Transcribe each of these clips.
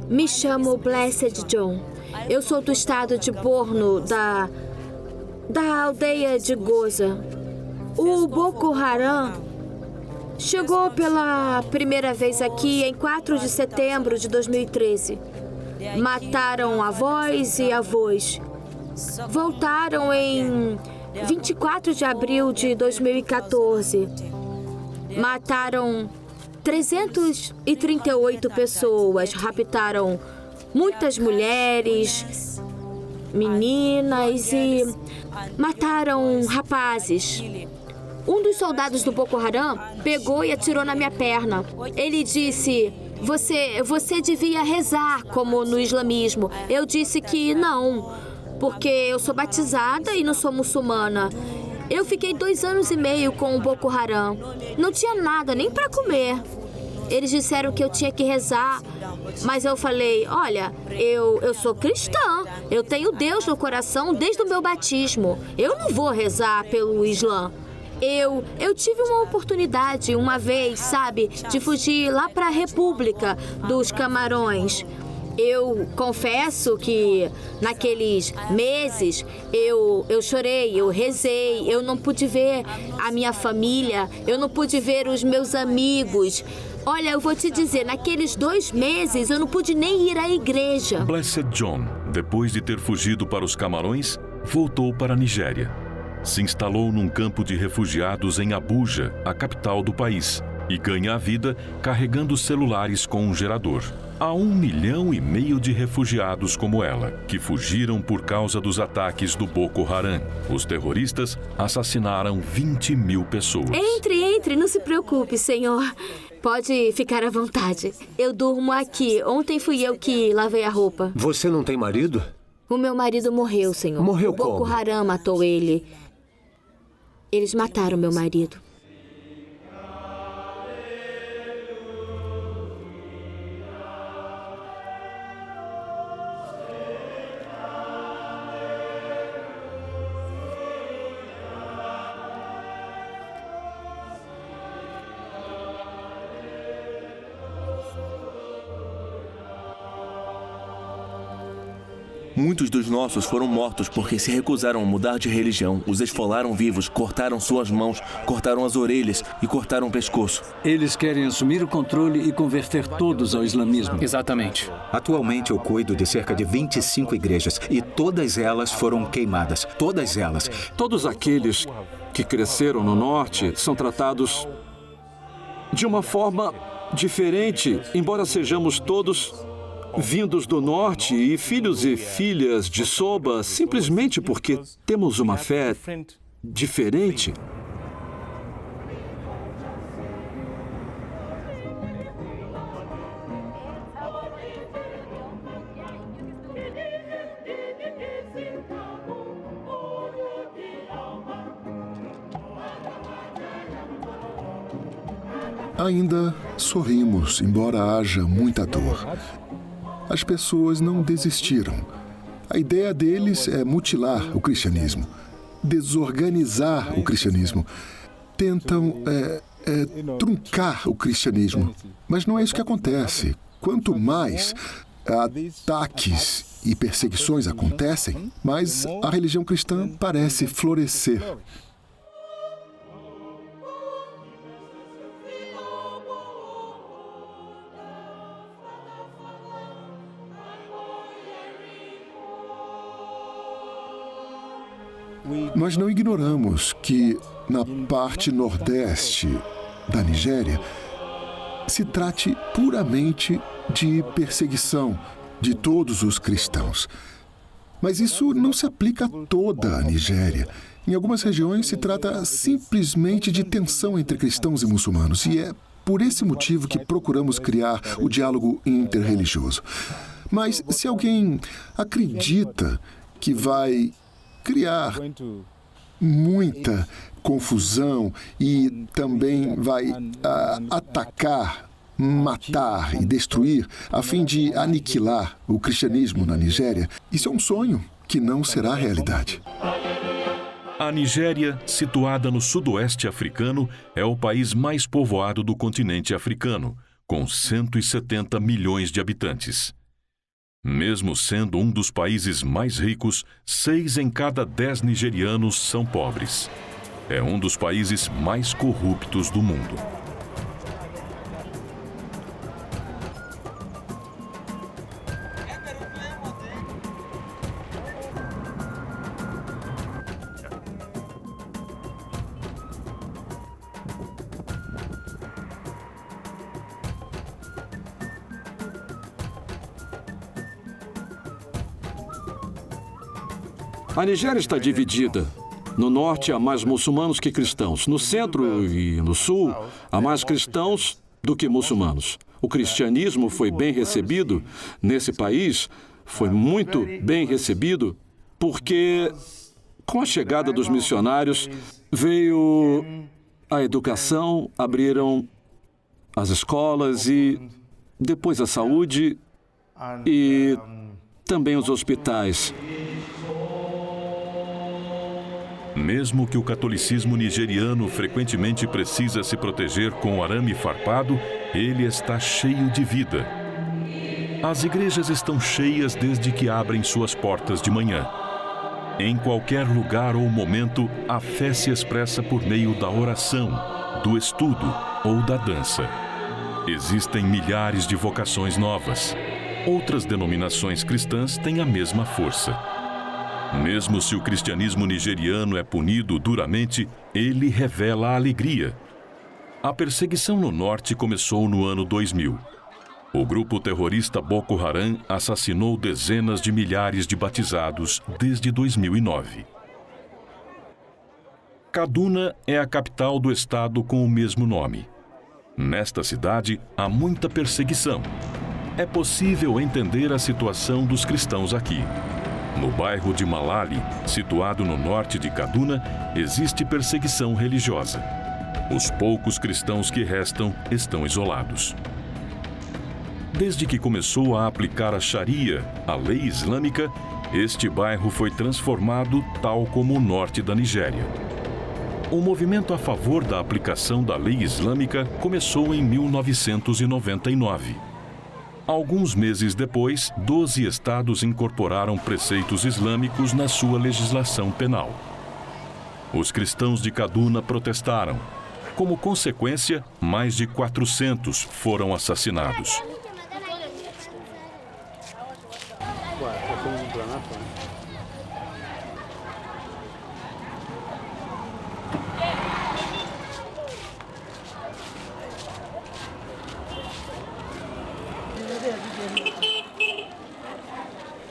Me chamo Blessed John. Eu sou do estado de Borno, da aldeia de Goza. O Boko Haram chegou pela primeira vez aqui em 4 de setembro de 2013. Mataram avós e avós. Voltaram em 24 de abril de 2014. Mataram 338 pessoas, raptaram muitas mulheres, meninas e mataram rapazes. Um dos soldados do Boko Haram pegou e atirou na minha perna. Ele disse: Você devia rezar como no islamismo. Eu disse que não, porque eu sou batizada e não sou muçulmana. Eu fiquei 2 anos e meio com o Boko Haram. Não tinha nada nem para comer. Eles disseram que eu tinha que rezar, mas eu falei: olha, eu sou cristã. Eu tenho Deus no coração desde o meu batismo. Eu não vou rezar pelo Islã. Eu tive uma oportunidade uma vez, sabe, de fugir lá para a República dos Camarões. Eu confesso que naqueles meses eu chorei, eu rezei, eu não pude ver a minha família, eu não pude ver os meus amigos. Olha, eu vou te dizer, naqueles 2 meses eu não pude nem ir à igreja. Blessed John, depois de ter fugido para os Camarões, voltou para a Nigéria. Se instalou num campo de refugiados em Abuja, a capital do país, e ganha a vida carregando celulares com um gerador. Há 1,5 milhão de refugiados como ela, que fugiram por causa dos ataques do Boko Haram. Os terroristas assassinaram 20 mil pessoas. Entre, não se preocupe, senhor. Pode ficar à vontade. Eu durmo aqui. Ontem fui eu que lavei a roupa. Você não tem marido? O meu marido morreu, senhor. Morreu o Boko como? Haram matou ele. Eles mataram meu marido. Muitos dos nossos foram mortos porque se recusaram a mudar de religião, os esfolaram vivos, cortaram suas mãos, cortaram as orelhas e cortaram o pescoço. Eles querem assumir o controle e converter todos ao islamismo. Exatamente. Atualmente eu cuido de cerca de 25 igrejas e todas elas foram queimadas. Todas elas. Todos aqueles que cresceram no norte são tratados de uma forma diferente, embora sejamos todos vindos do norte e filhos e filhas de Soba, simplesmente porque temos uma fé diferente. Ainda sorrimos, embora haja muita dor. As pessoas não desistiram. A ideia deles é mutilar o cristianismo, desorganizar o cristianismo. Tentam truncar o cristianismo. Mas não é isso que acontece. Quanto mais ataques e perseguições acontecem, mais a religião cristã parece florescer. Nós não ignoramos que, na parte nordeste da Nigéria, se trate puramente de perseguição de todos os cristãos. Mas isso não se aplica a toda a Nigéria. Em algumas regiões se trata simplesmente de tensão entre cristãos e muçulmanos, e é por esse motivo que procuramos criar o diálogo interreligioso. Mas se alguém acredita que vai criar muita confusão e também vai atacar, matar e destruir a fim de aniquilar o cristianismo na Nigéria, isso é um sonho que não será realidade. A Nigéria, situada no sudoeste africano, é o país mais povoado do continente africano, com 170 milhões de habitantes. Mesmo sendo um dos países mais ricos, 6 em cada 10 nigerianos são pobres. É um dos países mais corruptos do mundo. A Nigéria está dividida. No norte há mais muçulmanos que cristãos. No centro e no sul há mais cristãos do que muçulmanos. O cristianismo foi bem recebido nesse país, foi muito bem recebido, porque com a chegada dos missionários veio a educação, abriram as escolas e depois a saúde e também os hospitais. Mesmo que o catolicismo nigeriano frequentemente precisa se proteger com arame farpado, ele está cheio de vida. As igrejas estão cheias desde que abrem suas portas de manhã. Em qualquer lugar ou momento, a fé se expressa por meio da oração, do estudo ou da dança. Existem milhares de vocações novas. Outras denominações cristãs têm a mesma força. Mesmo se o cristianismo nigeriano é punido duramente, ele revela a alegria. A perseguição no norte começou no ano 2000. O grupo terrorista Boko Haram assassinou dezenas de milhares de batizados desde 2009. Kaduna é a capital do estado com o mesmo nome. Nesta cidade, há muita perseguição. É possível entender a situação dos cristãos aqui. No bairro de Malali, situado no norte de Kaduna, existe perseguição religiosa. Os poucos cristãos que restam estão isolados. Desde que começou a aplicar a Sharia, a lei islâmica, este bairro foi transformado tal como o norte da Nigéria. O movimento a favor da aplicação da lei islâmica começou em 1999. Alguns meses depois, 12 estados incorporaram preceitos islâmicos na sua legislação penal. Os cristãos de Kaduna protestaram. Como consequência, mais de 400 foram assassinados.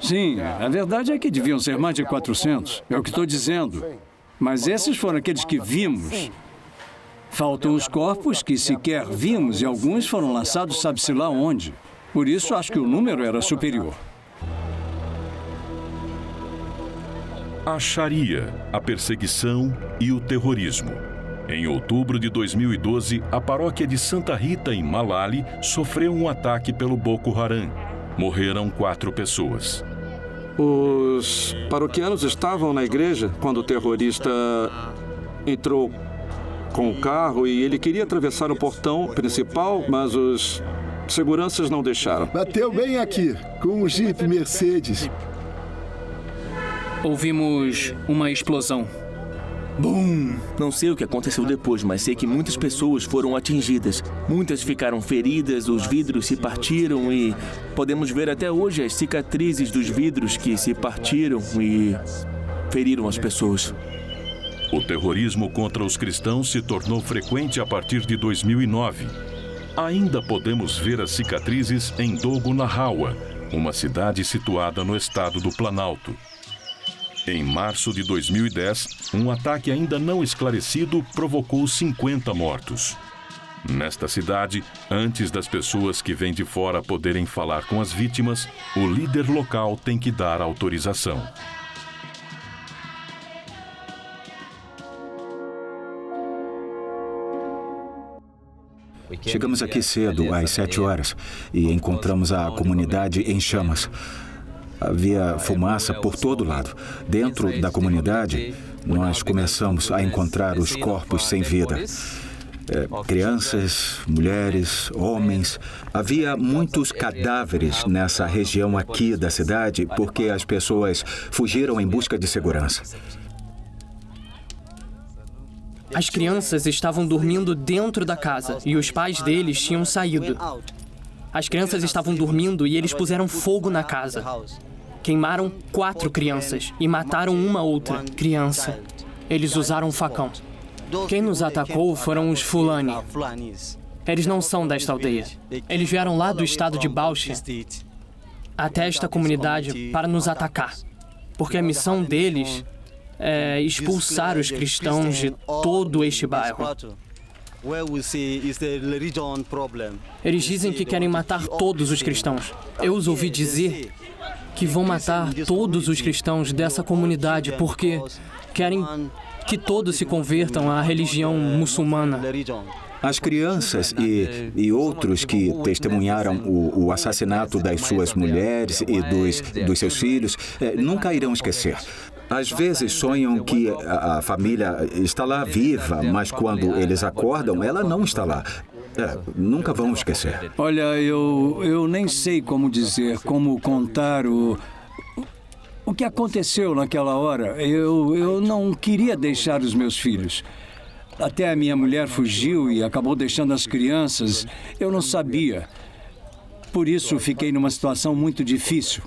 Sim, a verdade é que deviam ser mais de 400. É o que estou dizendo. Mas esses foram aqueles que vimos. Faltam os corpos que sequer vimos e alguns foram lançados sabe-se lá onde. Por isso, acho que o número era superior. A Sharia, a perseguição e o terrorismo. Em outubro de 2012, a paróquia de Santa Rita, em Malali, sofreu um ataque pelo Boko Haram. Morreram 4 pessoas. Os paroquianos estavam na igreja quando o terrorista entrou com o carro e ele queria atravessar o portão principal, mas os seguranças não deixaram. Bateu bem aqui, com um Jeep Mercedes. Ouvimos uma explosão. Bum! Não sei o que aconteceu depois, mas sei que muitas pessoas foram atingidas. Muitas ficaram feridas, os vidros se partiram e podemos ver até hoje as cicatrizes dos vidros que se partiram e feriram as pessoas. O terrorismo contra os cristãos se tornou frequente a partir de 2009. Ainda podemos ver as cicatrizes em Dogo Nahawa, uma cidade situada no estado do Planalto. Em março de 2010, um ataque ainda não esclarecido provocou 50 mortos. Nesta cidade, antes das pessoas que vêm de fora poderem falar com as vítimas, o líder local tem que dar autorização. Chegamos aqui cedo, às 7 horas, e encontramos a comunidade em chamas. Havia fumaça por todo lado. Dentro da comunidade, nós começamos a encontrar os corpos sem vida. crianças, mulheres, homens. Havia muitos cadáveres nessa região aqui da cidade porque as pessoas fugiram em busca de segurança. As crianças estavam dormindo dentro da casa e os pais deles tinham saído. As crianças estavam dormindo e eles puseram fogo na casa. Queimaram 4 crianças e mataram uma outra criança. Eles usaram um facão. Quem nos atacou foram os Fulani. Eles não são desta aldeia. Eles vieram lá do estado de Bauchi até esta comunidade para nos atacar, porque a missão deles é expulsar os cristãos de todo este bairro. Eles dizem que querem matar todos os cristãos. Eu os ouvi dizer que vão matar todos os cristãos dessa comunidade porque querem que todos se convertam à religião muçulmana. As crianças e outros que testemunharam o assassinato das suas mulheres e dos seus filhos nunca irão esquecer. Às vezes sonham que a família está lá viva, mas quando eles acordam, ela não está lá. Nunca vão esquecer. Olha, eu nem sei como dizer, como contar o que aconteceu naquela hora. Eu não queria deixar os meus filhos. Até a minha mulher fugiu e acabou deixando as crianças. Eu não sabia. Por isso, fiquei numa situação muito difícil.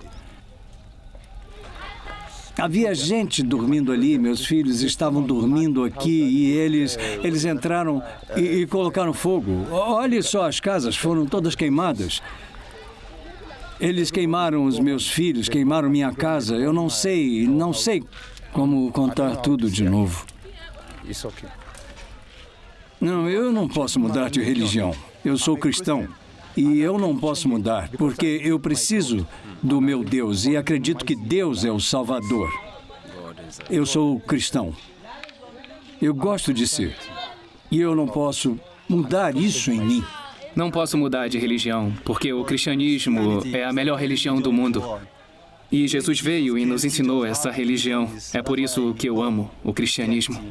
Havia gente dormindo ali, meus filhos estavam dormindo aqui e eles entraram e colocaram fogo. Olhe só, as casas foram todas queimadas. Eles queimaram os meus filhos, queimaram minha casa. Eu não sei como contar tudo de novo. Não, eu não posso mudar de religião. Eu sou cristão. E eu não posso mudar, porque eu preciso do meu Deus e acredito que Deus é o Salvador. Eu sou cristão. Eu gosto de ser. E eu não posso mudar isso em mim. Não posso mudar de religião, porque o cristianismo é a melhor religião do mundo. E Jesus veio e nos ensinou essa religião. É por isso que eu amo o cristianismo.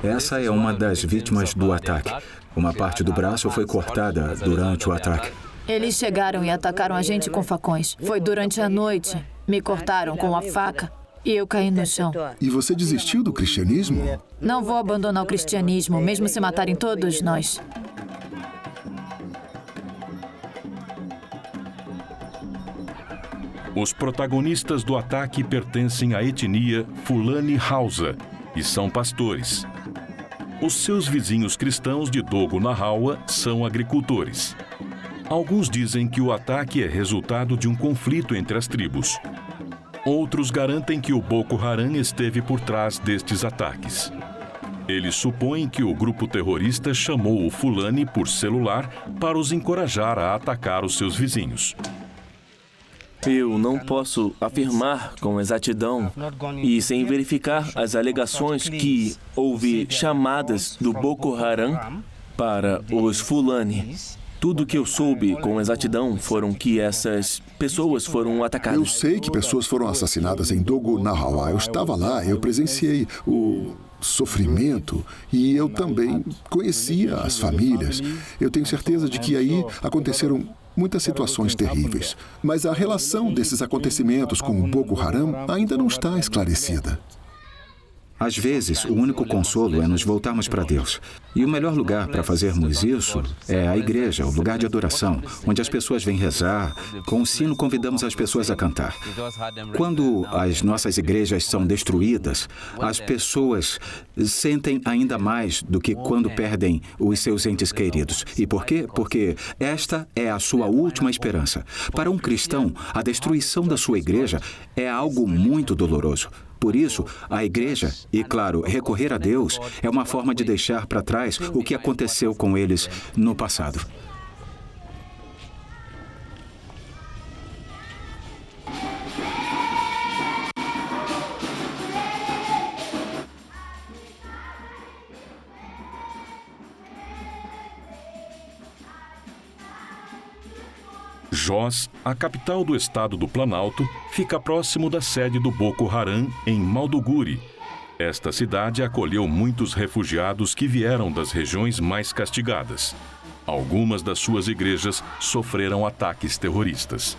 Essa é uma das vítimas do ataque. Uma parte do braço foi cortada durante o ataque. Eles chegaram e atacaram a gente com facões. Foi durante a noite. Me cortaram com a faca e eu caí no chão. E você desistiu do cristianismo? Não vou abandonar o cristianismo, mesmo se matarem todos nós. Os protagonistas do ataque pertencem à etnia Fulani Hausa e são pastores. Os seus vizinhos cristãos de Dogo Nahawa são agricultores. Alguns dizem que o ataque é resultado de um conflito entre as tribos. Outros garantem que o Boko Haram esteve por trás destes ataques. Eles supõem que o grupo terrorista chamou o Fulani por celular para os encorajar a atacar os seus vizinhos. Eu não posso afirmar com exatidão e sem verificar as alegações que houve chamadas do Boko Haram para os Fulani. Tudo que eu soube com exatidão foram que essas pessoas foram atacadas. Eu sei que pessoas foram assassinadas em Dogo Nahawa. Eu estava lá, eu presenciei o sofrimento e eu também conhecia as famílias. Eu tenho certeza de que aí aconteceram muitas situações terríveis. Mas a relação desses acontecimentos com o Boko Haram ainda não está esclarecida. Às vezes, o único consolo é nos voltarmos para Deus. E o melhor lugar para fazermos isso é a igreja, o lugar de adoração, onde as pessoas vêm rezar. Com o sino, convidamos as pessoas a cantar. Quando as nossas igrejas são destruídas, as pessoas sentem ainda mais do que quando perdem os seus entes queridos. E por quê? Porque esta é a sua última esperança. Para um cristão, a destruição da sua igreja é algo muito doloroso. Por isso, a igreja, e claro, recorrer a Deus, é uma forma de deixar para trás o que aconteceu com eles no passado. Jos, a capital do estado do Planalto, fica próximo da sede do Boko Haram, em Maiduguri. Esta cidade acolheu muitos refugiados que vieram das regiões mais castigadas. Algumas das suas igrejas sofreram ataques terroristas.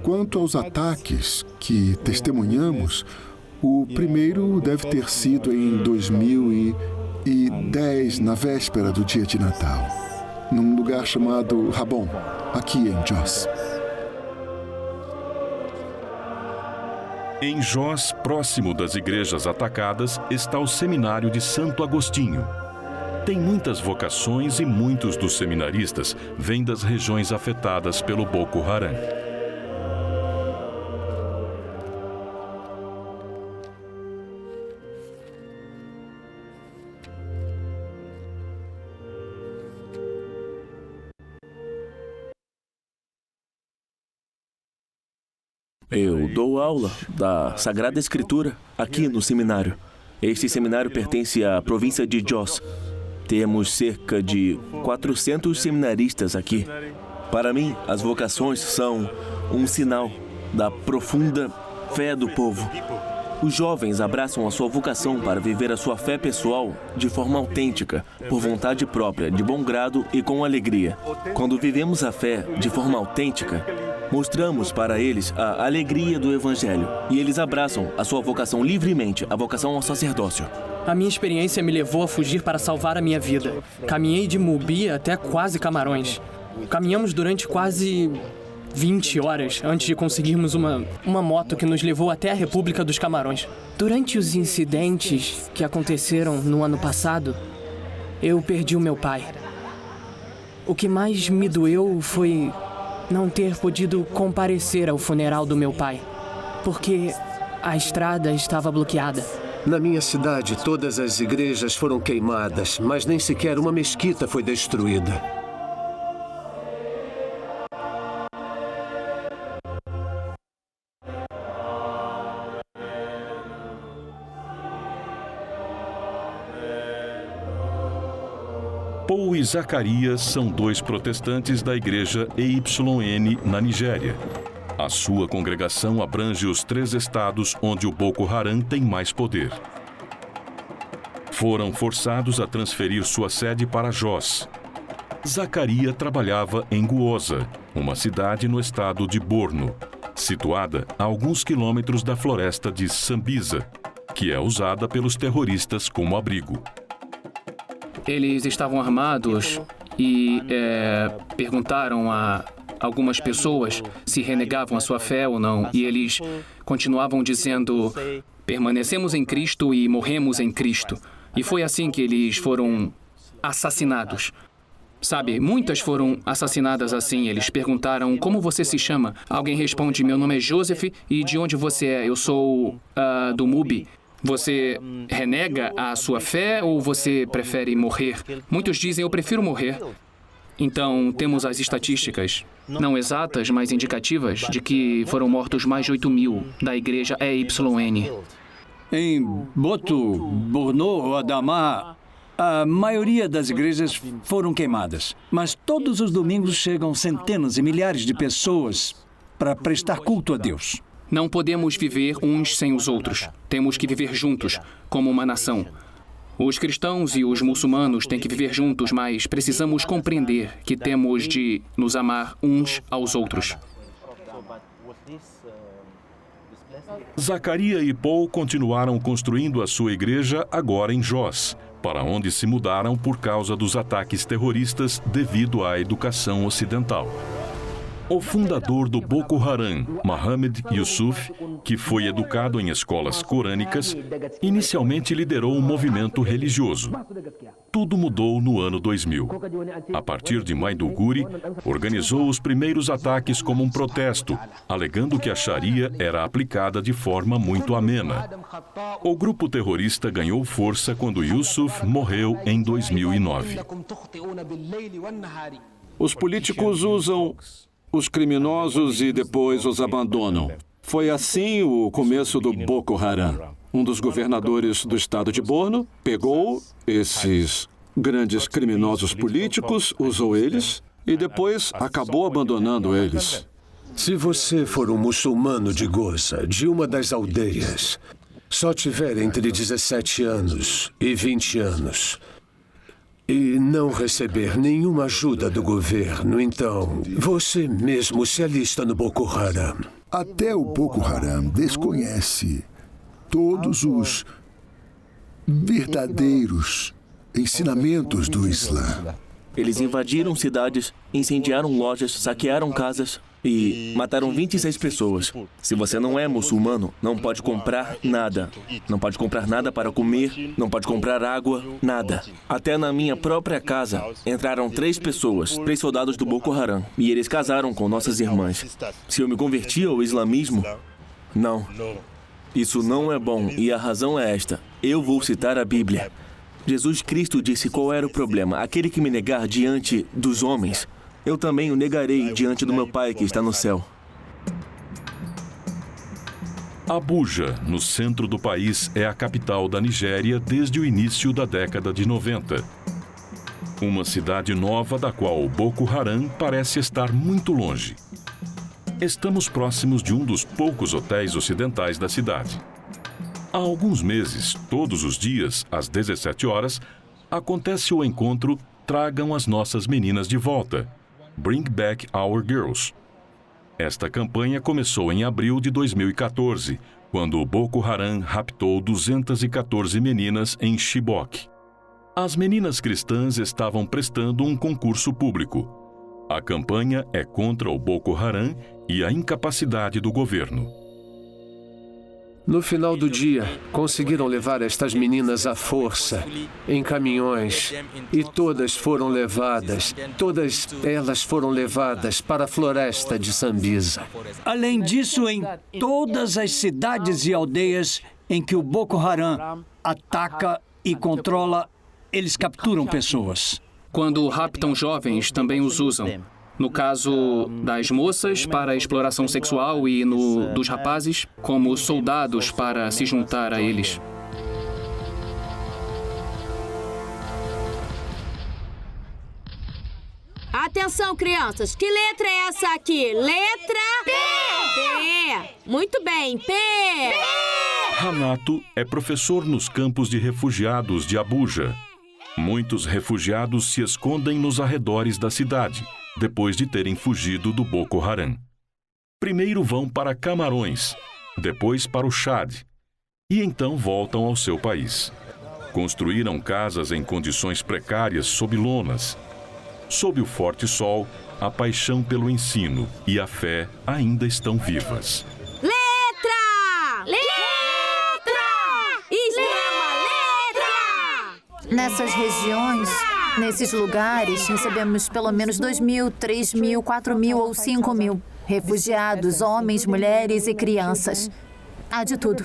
Quanto aos ataques que testemunhamos, o primeiro deve ter sido em 2010, na véspera do dia de Natal, num lugar chamado Rabon, aqui em Jos. Em Jos, próximo das igrejas atacadas, está o seminário de Santo Agostinho. Tem muitas vocações e muitos dos seminaristas vêm das regiões afetadas pelo Boko Haram. Eu dou aula da Sagrada Escritura aqui no seminário. Este seminário pertence à província de Jos. Temos cerca de 400 seminaristas aqui. Para mim, as vocações são um sinal da profunda fé do povo. Os jovens abraçam a sua vocação para viver a sua fé pessoal de forma autêntica, por vontade própria, de bom grado e com alegria. Quando vivemos a fé de forma autêntica, mostramos para eles a alegria do Evangelho e eles abraçam a sua vocação livremente, a vocação ao sacerdócio. A minha experiência me levou a fugir para salvar a minha vida. Caminhei de Mubi até quase Camarões. Caminhamos durante quase 20 horas antes de conseguirmos uma moto que nos levou até a República dos Camarões. Durante os incidentes que aconteceram no ano passado, eu perdi o meu pai. O que mais me doeu foi não ter podido comparecer ao funeral do meu pai, porque a estrada estava bloqueada. Na minha cidade, todas as igrejas foram queimadas, mas nem sequer uma mesquita foi destruída. Paul e Zacarias são dois protestantes da igreja EYN na Nigéria. A sua congregação abrange os 3 estados onde o Boko Haram tem mais poder. Foram forçados a transferir sua sede para Jos. Zacarias trabalhava em Guosa, uma cidade no estado de Borno, situada a alguns quilômetros da floresta de Sambisa, que é usada pelos terroristas como abrigo. Eles estavam armados e perguntaram a algumas pessoas se renegavam a sua fé ou não. E eles continuavam dizendo: permanecemos em Cristo e morremos em Cristo. E foi assim que eles foram assassinados. Sabe, muitas foram assassinadas assim. Eles perguntaram: como você se chama? Alguém responde: meu nome é Joseph. E de onde você é? Eu sou do Mubi. Você renega a sua fé ou você prefere morrer? Muitos dizem: eu prefiro morrer. Então, temos as estatísticas, não exatas, mas indicativas, de que foram mortos mais de 8.000 da igreja EYN. Em Boto, Borno, Adama, a maioria das igrejas foram queimadas. Mas todos os domingos chegam centenas e milhares de pessoas para prestar culto a Deus. Não podemos viver uns sem os outros. Temos que viver juntos, como uma nação. Os cristãos e os muçulmanos têm que viver juntos, mas precisamos compreender que temos de nos amar uns aos outros. Zacarias e Paul continuaram construindo a sua igreja agora em Jos, para onde se mudaram por causa dos ataques terroristas devido à educação ocidental. O fundador do Boko Haram, Mohammed Yusuf, que foi educado em escolas corânicas, inicialmente liderou um movimento religioso. Tudo mudou no ano 2000. A partir de Maiduguri, organizou os primeiros ataques como um protesto, alegando que a Sharia era aplicada de forma muito amena. O grupo terrorista ganhou força quando Yusuf morreu em 2009. Os políticos usam os criminosos e depois os abandonam. Foi assim o começo do Boko Haram. Um dos governadores do estado de Borno pegou esses grandes criminosos políticos, usou eles e depois acabou abandonando eles. Se você for um muçulmano de Goza, de uma das aldeias, só tiver entre 17 anos e 20 anos, e não receber nenhuma ajuda do governo, então você mesmo se alista no Boko Haram. Até o Boko Haram desconhece todos os verdadeiros ensinamentos do Islã. Eles invadiram cidades, incendiaram lojas, saquearam casas e mataram 26 pessoas. Se você não é muçulmano, não pode comprar nada. Não pode comprar nada para comer, não pode comprar água, nada. Até na minha própria casa entraram 3 pessoas, 3 soldados do Boko Haram, e eles casaram com nossas irmãs. Se eu me converti ao islamismo, não. Isso não é bom, e a razão é esta. Eu vou citar a Bíblia. Jesus Cristo disse qual era o problema. Aquele que me negar diante dos homens, eu também o negarei diante do meu Pai que está no céu. Abuja, no centro do país, é a capital da Nigéria desde o início da década de 90. Uma cidade nova da qual o Boko Haram parece estar muito longe. Estamos próximos de um dos poucos hotéis ocidentais da cidade. Há alguns meses, todos os dias, às 17 horas, acontece o encontro Tragam as Nossas Meninas de Volta, Bring Back Our Girls. Esta campanha começou em abril de 2014, quando o Boko Haram raptou 214 meninas em Chibok. As meninas cristãs estavam prestando um concurso público. A campanha é contra o Boko Haram e a incapacidade do governo. No final do dia, conseguiram levar estas meninas à força, em caminhões, e todas elas foram levadas para a floresta de Sambisa. Além disso, em todas as cidades e aldeias em que o Boko Haram ataca e controla, eles capturam pessoas. Quando raptam jovens, também os usam. No caso das moças, para a exploração sexual e no dos rapazes, como soldados para se juntar a eles. Atenção, crianças. Que letra é essa aqui? Letra P! P! Muito bem, P! Hanato é professor nos campos de refugiados de Abuja. Muitos refugiados se escondem nos arredores da cidade, depois de terem fugido do Boko Haram. Primeiro vão para Camarões, depois para o Chad, e então voltam ao seu país. Construíram casas em condições precárias sob lonas. Sob o forte sol, a paixão pelo ensino e a fé ainda estão vivas. Letra! Letra! Extrema letra! Nessas regiões, nesses lugares, recebemos pelo menos 2.000, 3.000, 4.000 ou 5.000 refugiados, homens, mulheres e crianças. Há de tudo.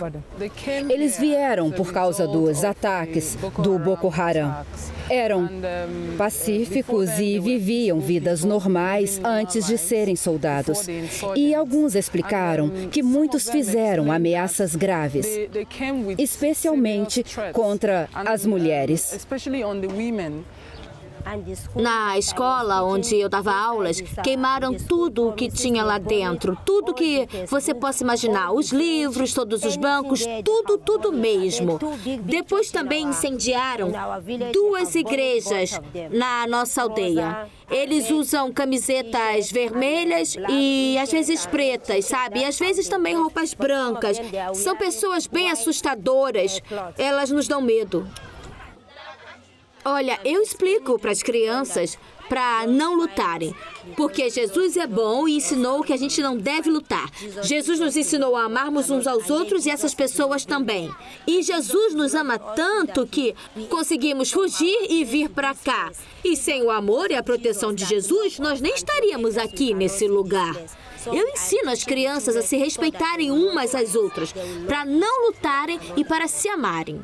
Eles vieram por causa dos ataques do Boko Haram. Eram pacíficos e viviam vidas normais antes de serem soldados. E alguns explicaram que muitos fizeram ameaças graves, especialmente contra as mulheres. Na escola onde eu dava aulas, queimaram tudo o que tinha lá dentro. Tudo que você possa imaginar. Os livros, todos os bancos, tudo mesmo. Depois também incendiaram 2 igrejas na nossa aldeia. Eles usam camisetas vermelhas e às vezes pretas, sabe? E às vezes também roupas brancas. São pessoas bem assustadoras. Elas nos dão medo. Olha, eu explico para as crianças para não lutarem. Porque Jesus é bom e ensinou que a gente não deve lutar. Jesus nos ensinou a amarmos uns aos outros e essas pessoas também. E Jesus nos ama tanto que conseguimos fugir e vir para cá. E sem o amor e a proteção de Jesus, nós nem estaríamos aqui nesse lugar. Eu ensino as crianças a se respeitarem umas às outras, para não lutarem e para se amarem.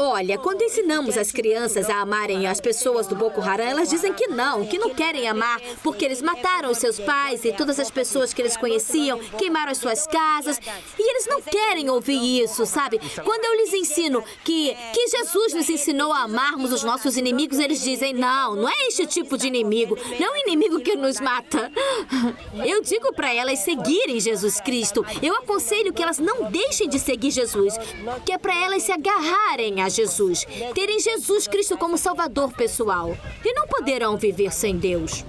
Olha, quando ensinamos as crianças a amarem as pessoas do Boko Haram, elas dizem que não querem amar, porque eles mataram os seus pais e todas as pessoas que eles conheciam, queimaram as suas casas, e eles não querem ouvir isso, sabe? Quando eu lhes ensino que Jesus nos ensinou a amarmos os nossos inimigos, eles dizem, não é este tipo de inimigo, não é um inimigo que nos mata. Eu digo para elas seguirem Jesus Cristo. Eu aconselho que elas não deixem de seguir Jesus, que é para elas se agarrarem a Jesus, terem Jesus Cristo como Salvador pessoal, e não poderão viver sem Deus.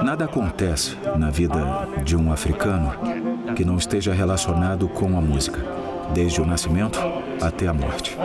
Nada acontece na vida de um africano que não esteja relacionado com a música, desde o nascimento até a morte.